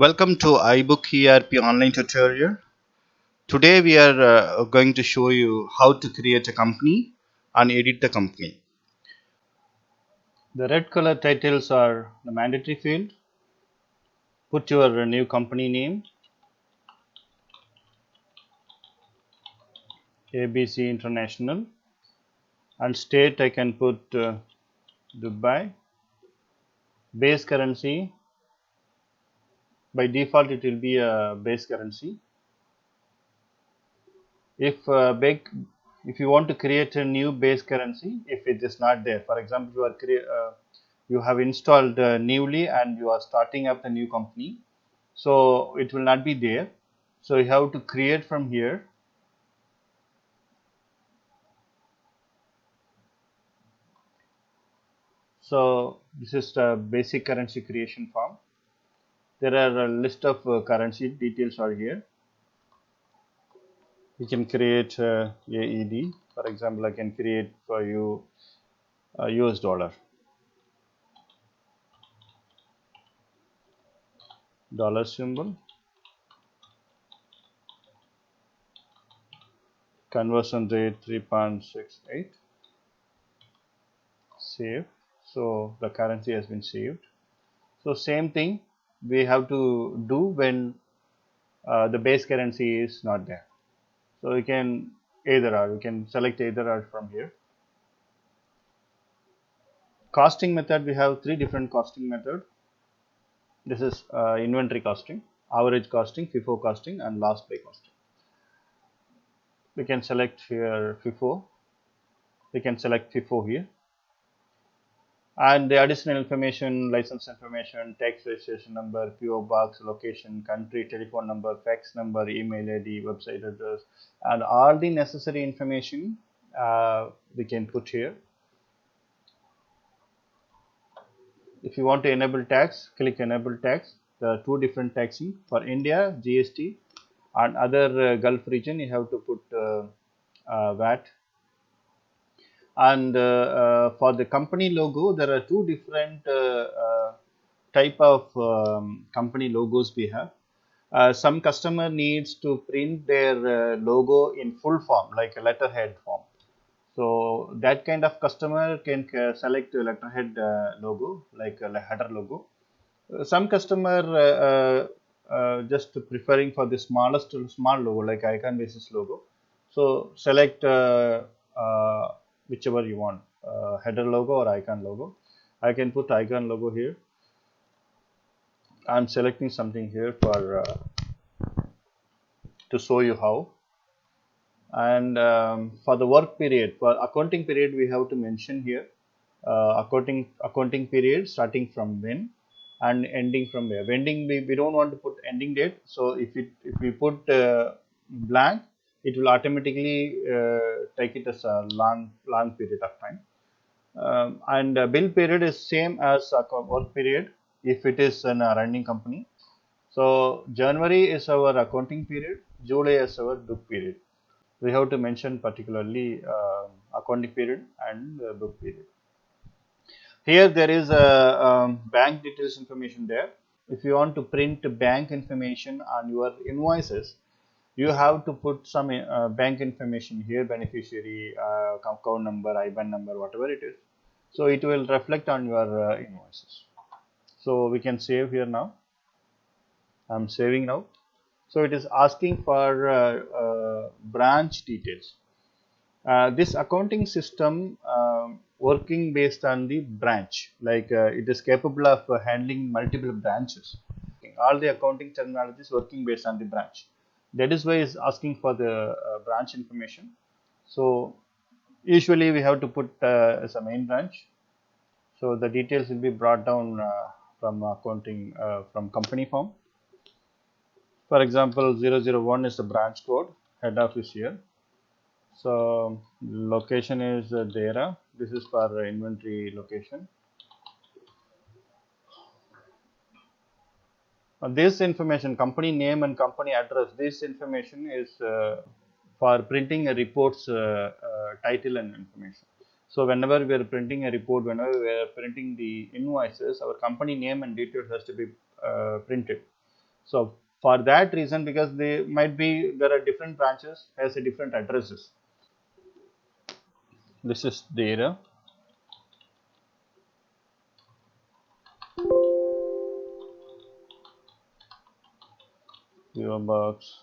Welcome to iBook ERP online tutorial. Today we are going to show you how to create a company and edit the company. The red color titles are the mandatory field. Put your new company name, ABC International, and state I can put Dubai. Base currency, by default it will be a base currency. If you want to create a new base currency, if it is not there, for example, you have installed newly and you are starting up the new company, so it will not be there. So you have to create from here. So this is the basic currency creation form. There are a list of currency details are here. You can create AED. For example, I can create for you US dollar. Dollar symbol. Conversion rate 3.68. Save. So the currency has been saved. So same thing we have to do when the base currency is not there. So you can select either or from here. Costing method, we have three different costing method. This is inventory costing, average costing, FIFO costing, and last buy costing. We can select here FIFO. We can select FIFO here. And the additional information, license information, tax registration number, PO box, location, country, telephone number, fax number, email ID, website address, and all the necessary information we can put here. If you want to enable tax, click enable tax. There are two different taxing. For India, GST, and other Gulf region, you have to put VAT. And for the company logo, there are two different type of company logos we have. Some customer needs to print their logo in full form, like a letterhead form. So that kind of customer can select a letterhead logo, like a header logo. Some customer just preferring for the small logo, like icon basis logo. So select whichever you want, header logo or icon logo. I can put icon logo here. I'm selecting something here for to show you how. And for the work period, for accounting period, we have to mention here accounting period starting from when and ending from where. Ending, we don't want to put ending date. So if we put blank, it will automatically take it as a long period of time. And bill period is same as work period if it is a running company. So January is our accounting period, July is our book period. We have to mention particularly accounting period and book period. Here there is a bank details information there. If you want to print bank information on your invoices, you have to put some bank information here, beneficiary, account number, IBAN number, whatever it is. So it will reflect on your invoices. So we can save here now. I'm saving now. So it is asking for branch details. This accounting system working based on the branch, like it is capable of handling multiple branches. All the accounting terminology is working based on the branch. That is why it's asking for the branch information. So usually we have to put as a main branch. So the details will be brought down from accounting from company form. For example, 001 is the branch code, head office here. So location is Dera. This is for inventory location. This information, company name and company address, this information is for printing a report's title and information. So whenever we are printing a report, whenever we are printing the invoices, our company name and details has to be printed. So for that reason, because they might be, there are different branches has a different addresses. This is the area. Your box.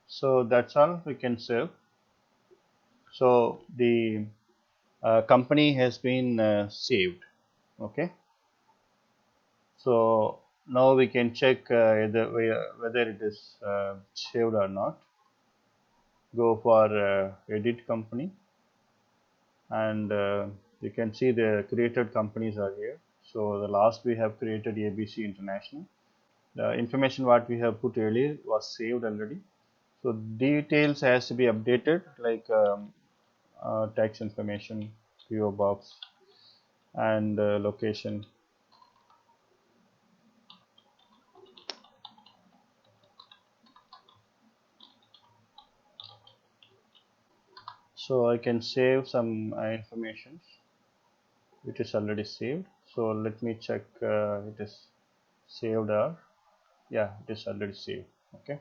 So that's all we can save. So the company has been saved. Okay. So now we can check whether it is saved or not. Go for edit company, and you can see the created companies are here. So the last we have created ABC International. The information what we have put earlier was saved already. So details has to be updated, like tax information, PO box, and location. So I can save some information. It is already saved. So let me check it is saved or, yeah, it is already saved. Okay.